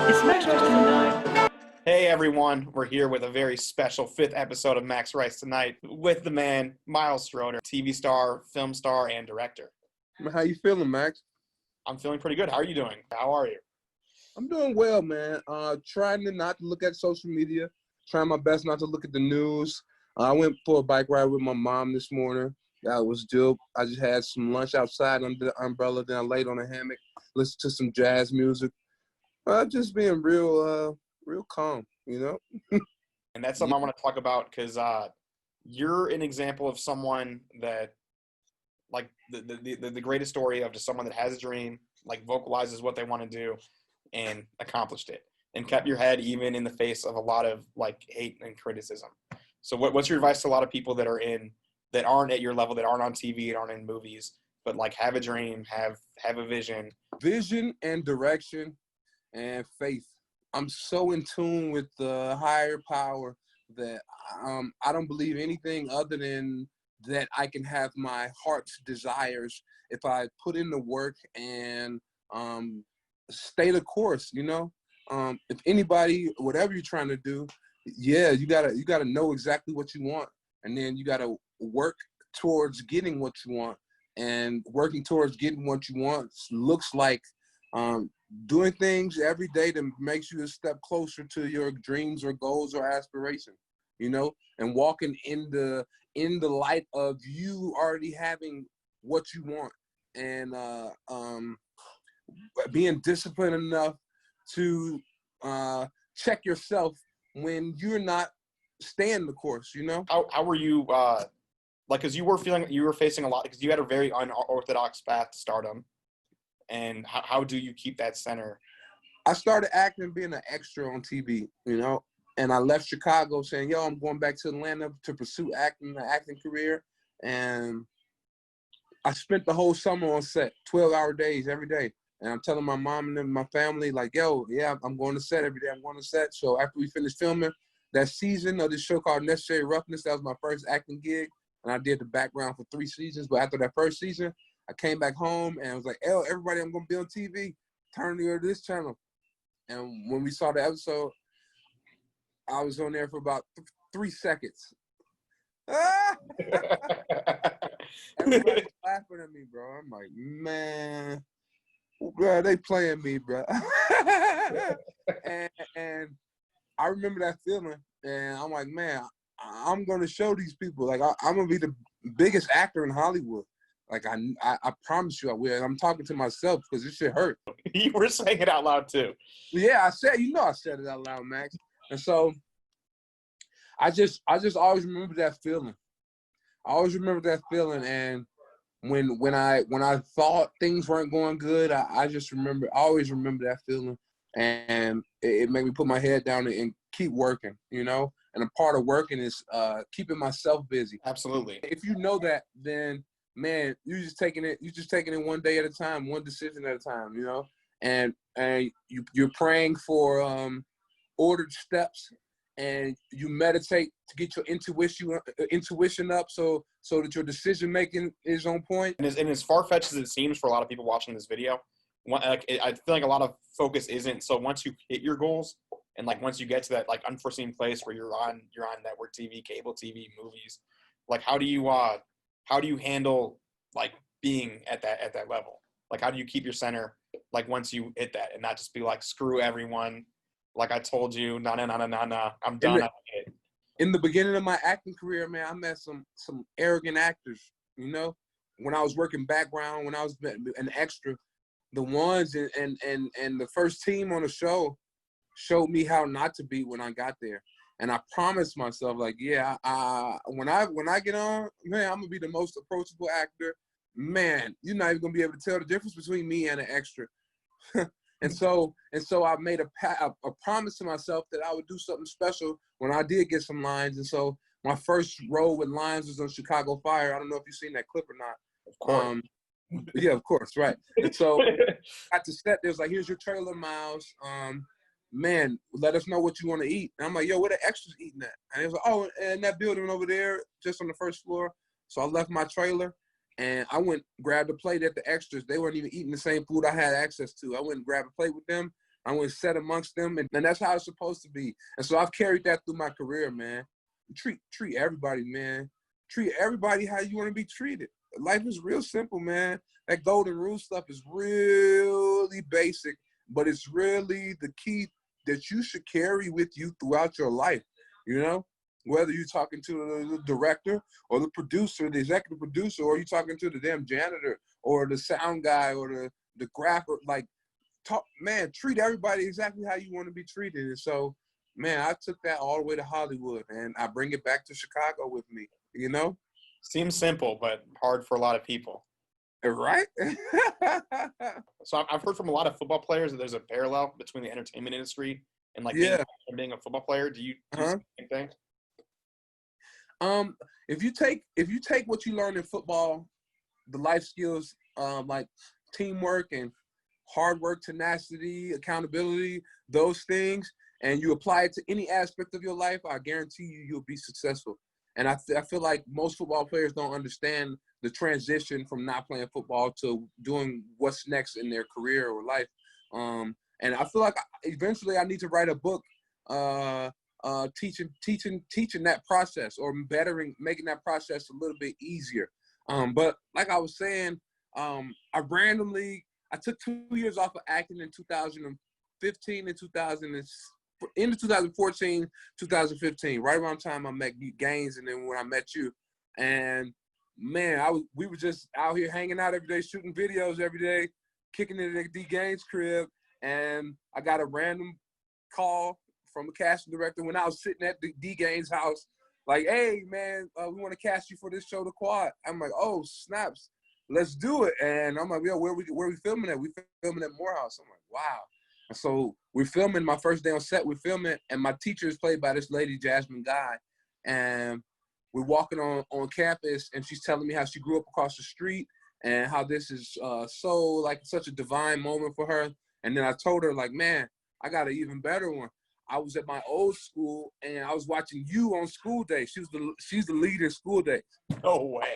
It's Max Rice Tonight. Hey everyone, we're here with a very special fifth episode of Max Rice Tonight with the man, Miles Stroter, TV star, film star, and director. How you feeling, Max? I'm feeling pretty good. How are you doing? How are you? I'm doing well, man. Trying to not to look at social media. Trying my best not to look at the news. I went for a bike ride with my mom this morning. That was dope. I just had some lunch outside under the umbrella. Then I laid on a hammock, listened to some jazz music. Just being real calm, you know? And that's something I want to talk about because you're an example of someone that, like, the greatest story of just someone that has a dream, like, vocalizes what they want to do and accomplished it and kept your head even in the face of a lot of, like, hate and criticism. So what's your advice to a lot of people that aren't at your level, that aren't on TV and aren't in movies, but, like, have a dream, have a vision? Vision and direction and faith. I'm so in tune with the higher power that I don't believe anything other than that I can have my heart's desires if I put in the work and stay the course, you know? If anybody, whatever you're trying to do, yeah, you gotta know exactly what you want, and then you gotta work towards getting what you want. And working towards getting what you want looks like doing things every day that makes you a step closer to your dreams or goals or aspirations, you know, and walking in the light of you already having what you want, and being disciplined enough to check yourself when you're not staying the course, you know. How were you, like, because you were facing a lot, because you had a very unorthodox path to stardom. And how do you keep that center? I started acting, being an extra on TV, you know, and I left Chicago saying, yo, I'm going back to Atlanta to pursue an acting career. And I spent the whole summer on set, 12-hour days every day. And I'm telling my mom and my family, like, yo, yeah, I'm going to set every day. I'm going to set. So after we finished filming that season of this show called Necessary Roughness, that was my first acting gig. And I did the background for 3 seasons. But after that first season, I came back home and was like, "Oh, everybody, I'm gonna be on TV. Turn to this channel." And when we saw the episode, I was on there for about 3 seconds. Everybody was laughing at me, bro. I'm like, man, bro, they playing me, bro. and I remember that feeling, and I'm like, man, I'm gonna show these people, like, I'm gonna be the biggest actor in Hollywood. Like, I promise you I will. And I'm talking to myself because this shit hurt. You were saying it out loud too. Yeah, I said it out loud, Max. And so I just always remember that feeling. I always remember that feeling. And when I thought things weren't going good, I always remember that feeling. And it made me put my head down and keep working, you know? And a part of working is keeping myself busy. Absolutely. If you know that, then man, you're just taking it one day at a time, one decision at a time, you know? And you're praying for ordered steps, and you meditate to get your intuition up so that your decision making is on point. And as far-fetched as it seems for a lot of people watching this video, I feel like a lot of focus isn't. So once you hit your goals, and, like, once you get to that, like, unforeseen place where you're on network TV, cable TV, movies, like, how do you handle, like, being at that level? Like, how do you keep your center, like, once you hit that, and not just be like, screw everyone, like, I told you, nah, I'm done. In the beginning of my acting career, man, I met some arrogant actors, you know? When I was working background, when I was an extra, the ones and the first team on the show showed me how not to be when I got there. And I promised myself, like, yeah, when I get on, man, I'm gonna be the most approachable actor. Man, you're not even gonna be able to tell the difference between me and an extra. and so I made a promise to myself that I would do something special when I did get some lines. And so my first role with lines was on Chicago Fire. I don't know if you've seen that clip or not. Of course. Yeah, of course, right. And so at the set, there's like, here's your trailer, Miles. Man, let us know what you want to eat. And I'm like, yo, where the extras eating at? And he was like, oh, in that building over there, just on the first floor. So I left my trailer and I went grabbed a plate at the extras. They weren't even eating the same food I had access to. I went and grabbed a plate with them. I'm going to set amongst them, and that's how it's supposed to be. And so I've carried that through my career, man. Treat everybody, man. Treat everybody how you want to be treated. Life is real simple, man. That golden rule stuff is really basic, but it's really the key that you should carry with you throughout your life, you know? Whether you're talking to the director or the producer, the executive producer, or you're talking to the damn janitor or the sound guy or the grapher, like, man, treat everybody exactly how you want to be treated. And so, man, I took that all the way to Hollywood, and I bring it back to Chicago with me, you know? Seems simple, but hard for a lot of people. Right? So I've heard from a lot of football players that there's a parallel between the entertainment industry and like Yeah. being a football player. Do you see the same thing? If you take what you learn in football, the life skills, like teamwork and hard work, tenacity, accountability, those things, and you apply it to any aspect of your life, I guarantee you'll be successful. And I feel like most football players don't understand the transition from not playing football to doing what's next in their career or life. And I feel like eventually I need to write a book teaching that process, or making that process a little bit easier. But like I was saying, I took 2 years off of acting in 2015 and 2014, 2015, right around the time I met Gaines, and then when I met you. And man, we were just out here hanging out every day, shooting videos every day, kicking it at D Gaines' crib, and I got a random call from a casting director when I was sitting at the D Gaines' house, like, "Hey man, we want to cast you for this show, The Quad." I'm like, "Oh snaps, let's do it." And I'm like, "Yo, where we filming at?" "We filming at Morehouse." I'm like, "Wow." And so we're filming. My first day on set, we're filming, and my teacher is played by this lady, Jasmine Guy, and we're walking on campus, and she's telling me how she grew up across the street and how this is so like such a divine moment for her. And then I told her, like, "Man, I got an even better one. I was at my old school, and I was watching you on school days." She's the lead in School Days. No way.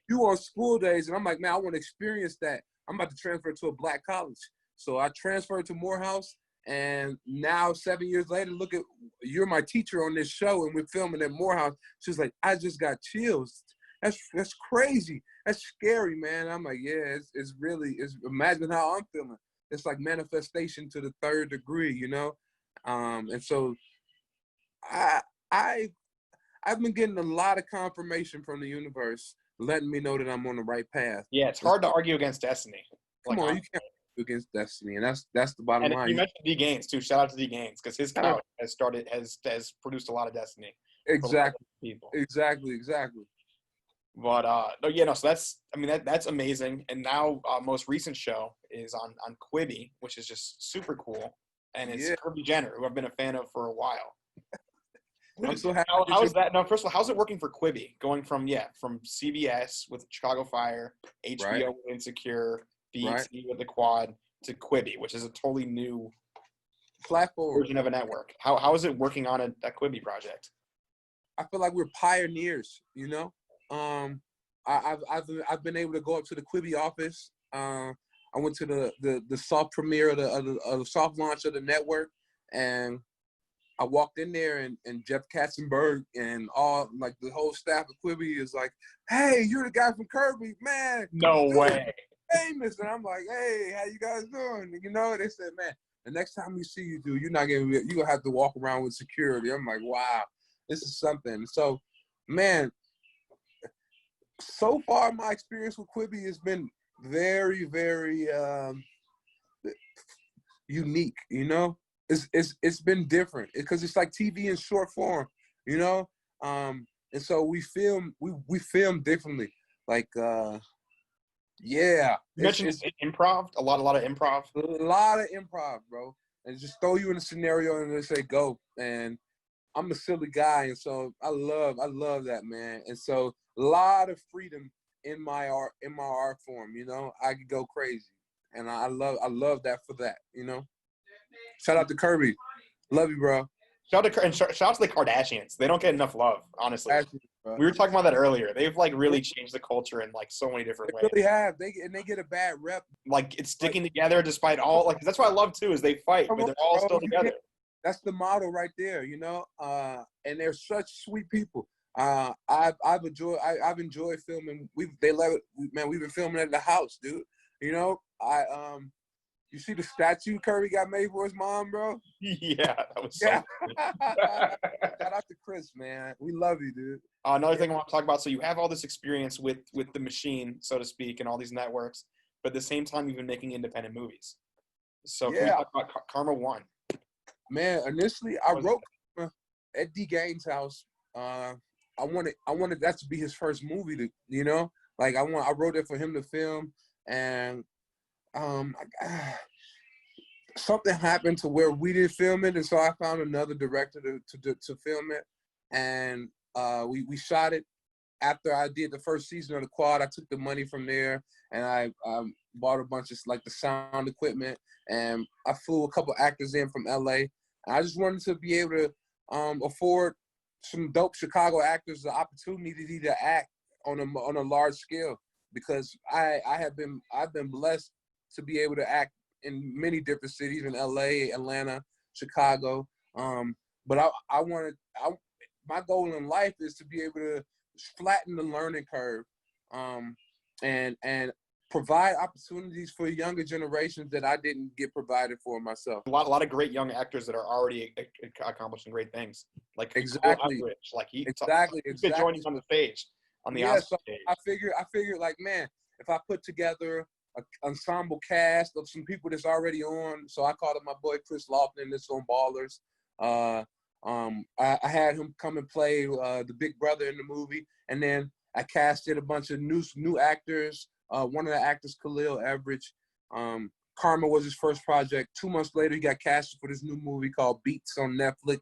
You on School Days, and I'm like, "Man, I want to experience that." I'm about to transfer to a black college. So I transferred to Morehouse, and now 7 years later, look at, you're my teacher on this show, and we're filming at Morehouse. She's like, "I just got chills. That's crazy. That's scary, man." I'm like, "Yeah, it's really, imagine how I'm feeling." It's like manifestation to the third degree, you know? And so I've been getting a lot of confirmation from the universe, letting me know that I'm on the right path. Yeah, it's hard to argue against destiny. Come on, you can't argue against destiny, and that's the bottom line. You mentioned D Gaines too. Shout out to D Gaines, because his couch has produced a lot of destiny. Exactly. People. Exactly. But no, so that's amazing. And now most recent show is on Quibi, which is just super cool. And it's Kirby Jenner, who I've been a fan of for a while. I'm so happy. How's that? No, first of all, how's it working for Quibi? Going from CBS with Chicago Fire, HBO with Insecure, BET with The Quad, to Quibi, which is a totally new platform version of a network. How is it working on a Quibi project? I feel like we're pioneers, you know. I've been able to go up to the Quibi office. I went to the soft premiere of the soft launch of the network, and I walked in there, and Jeff Katzenberg and all, like, the whole staff of Quibi is like, "Hey, you're the guy from Kirby, man." No way. Famous. And I'm like, "Hey, how you guys doing?" You know, they said, "Man, the next time we see you, dude, you're gonna have to walk around with security." I'm like, "Wow, this is something." So, man, so far my experience with Quibi has been very, very unique, you know. It's been different because it's like TV in short form, you know. And so we film differently, like You mentioned improv, a lot of improv. A lot of improv, bro. And just throw you in a scenario and they say go. And I'm a silly guy, and so I love that, man. And so a lot of freedom in my art form, you know. I could go crazy, and I love that for that, you know. Shout out to Kirby, love you, bro. Shout out to the Kardashians. They don't get enough love, honestly. bro. We were talking about that earlier. They've like really changed the culture in like so many different ways. They really have. They get a bad rep. Like it's sticking together despite all. Like that's what I love too is they fight, but they're all still together. That's the motto right there, you know. And they're such sweet people. I've enjoyed filming. We've been filming at the house, dude. You know, you see the statue Kirby got made for his mom, bro? Yeah, that was so Yeah. good. Shout out to Chris, man. We love you, dude. Another thing I want to talk about. So you have all this experience with the machine, so to speak, and all these networks, but at the same time, you've been making independent movies. So can we talk about Karma 1? Man, initially I wrote at D. Gaines' house. I wanted that to be his first movie to, you know, like I wrote it for him to film, and something happened to where we didn't film it, and so I found another director to film it, and we shot it. After I did the first season of the Quad, I took the money from there and I bought a bunch of like the sound equipment, and I flew a couple actors in from LA. And I just wanted to be able to afford some dope Chicago actors the opportunity to act on a large scale, because I've been blessed to be able to act in many different cities in LA, Atlanta, Chicago. But my goal in life is to be able to flatten the learning curve, and provide opportunities for younger generations that I didn't get provided for myself. A lot of great young actors that are already accomplishing great things. Like Exactly. Like he Exactly. joining on the stage, on the Oscar stage. I figured like, man, if I put together an ensemble cast of some people that's already on, so I called up my boy Chris Lofton that's on Ballers. I had him come and play the big brother in the movie, and then I casted a bunch of new actors. One of the actors, Khalil Everidge. Karma was his first project. 2 months later, he got casted for this new movie called Beats on Netflix.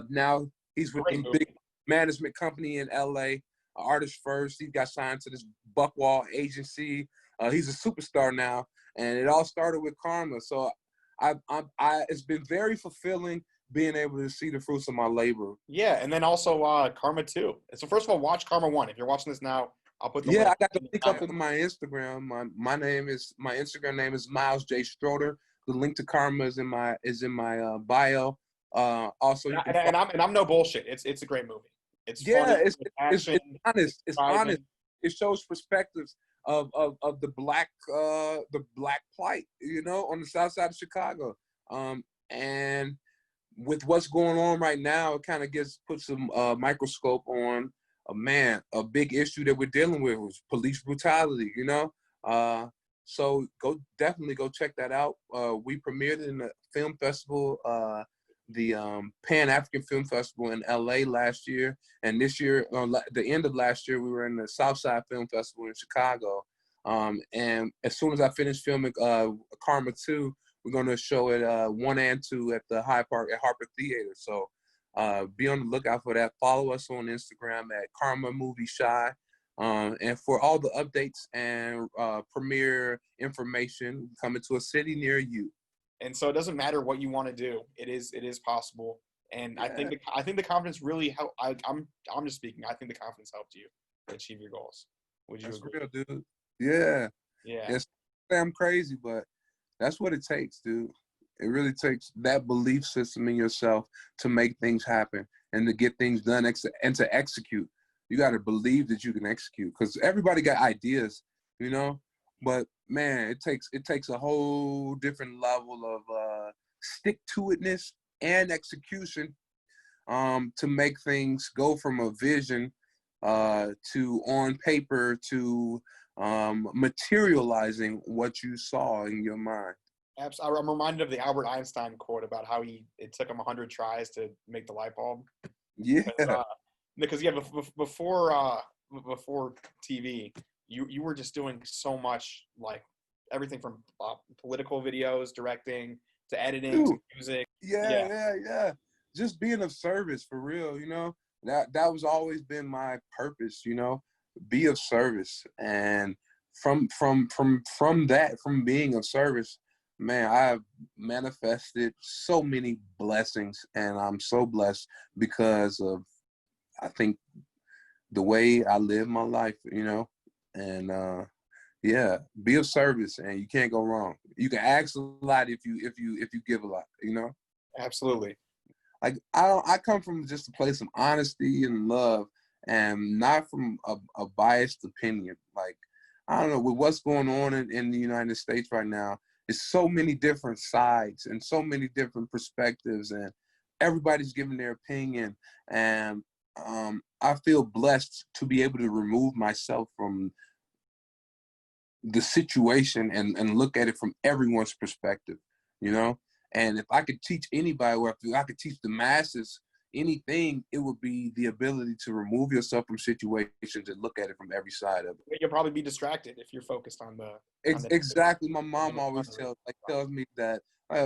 Now he's with a big management company in LA, Artist First. He got signed to this Buckwall agency. He's a superstar now, and it all started with Karma. So it's been very fulfilling being able to see the fruits of my labor. Yeah, and then also Karma 2. So first of all, watch Karma 1. If you're watching this now, I'll put the link. I got the link up on my Instagram. My Instagram name is Miles J. Stroter. The link to Karma is in my bio. Also, I'm no bullshit. It's a great movie. It's funny, it's honest. It's honest. It shows perspectives of the black plight, you know, on the south side of Chicago. And with what's going on right now, it kind of puts a microscope on a big issue that we're dealing with was police brutality, you know. So definitely go check that out. We premiered in the film festival, the Pan African Film Festival in LA last year, and this year, the end of last year, we were in the Southside Film Festival in Chicago. And as soon as I finish filming Karma 2, we're going to show it 1 and 2 at the Hyde Park at Harper Theater. So be on the lookout for that. Follow us on Instagram at Karma Movie Shy. And for all the updates and premiere information coming to a city near you. And so it doesn't matter what you want to do. It is possible. And yeah. I think the confidence really helped. I'm just speaking. I think the confidence helped you achieve your goals. Would you agree? Real, dude. Yeah. Yeah. I'm crazy, but that's what it takes, dude. It really takes that belief system in yourself to make things happen and to get things done and to execute. You got to believe that you can execute, because everybody got ideas, you know. But man, it takes a whole different level of stick-to-itness and execution to make things go from a vision to on paper to materializing what you saw in your mind. Absolutely. I'm reminded of the Albert Einstein quote about how it took him 100 tries to make the light bulb. Yeah. Because before TV, you were just doing so much, like everything from political videos, directing, to editing, to music. Yeah. Just being of service, for real, you know. That was always been my purpose, you know. Be of service. And from being of service, man, I've manifested so many blessings, and I'm so blessed because of, I think, the way I live my life, and yeah, be of service, and you can't go wrong. You can ask a lot if you give a lot. Absolutely. Like I come from just a place of honesty and love, and not from a biased opinion. Like, I don't know, with what's going on in the United States right now, there's so many different sides and so many different perspectives, and everybody's giving their opinion. And I feel blessed to be able to remove myself from the situation and look at it from everyone's perspective, And if I could teach anybody, or if I could teach the masses anything, it would be the ability to remove yourself from situations and look at it from every side of it. You'll probably be distracted if you're focused on the Exactly. My mom always tells me that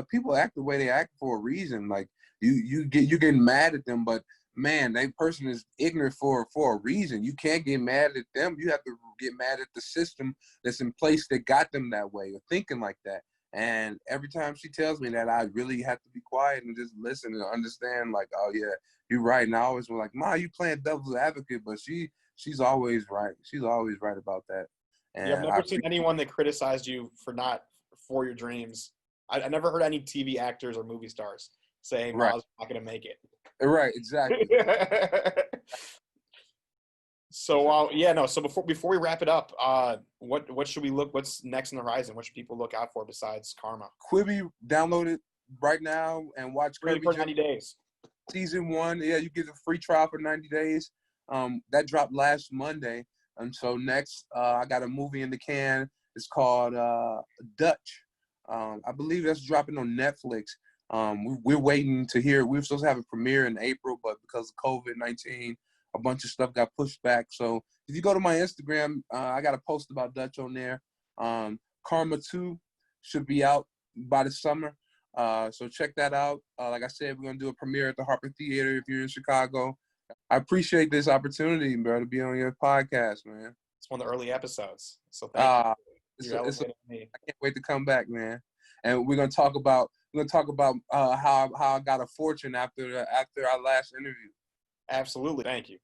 people act the way they act for a reason. Like, you're getting mad at them, but man, that person is ignorant for a reason. You can't get mad at them. You have to get mad at the system that's in place that got them that way or thinking like that. And every time she tells me that, I really have to be quiet and just listen and understand, like, oh yeah, you're right. And I always was like, Ma, you playing devil's advocate, but she's always right. She's always right about that. And I've never seen anyone that criticized you for your dreams. I never heard any TV actors or movie stars say, Right. Ma's not going to make it. Right, exactly. So So before we wrap it up, what should we look? What's next on the horizon? What should people look out for besides Karma? Quibi, download it right now and watch Really Kirby for 90 days. season 1. Yeah, you get a free trial for 90 days. That dropped last Monday, and so next I got a movie in the can. It's called Dutch. I believe that's dropping on Netflix. We're waiting to hear. We were supposed to have a premiere in April, but because of COVID-19, a bunch of stuff got pushed back. So if you go to my Instagram, I got a post about Dutch on there. Karma 2 should be out by the summer. So check that out. Like I said, we're going to do a premiere at the Harper Theater if you're in Chicago. I appreciate this opportunity, bro, to be on your podcast, man. It's one of the early episodes. So thank you. I can't wait to come back, man. And we're going to talk about how I got a fortune after our last interview. Absolutely. Thank you.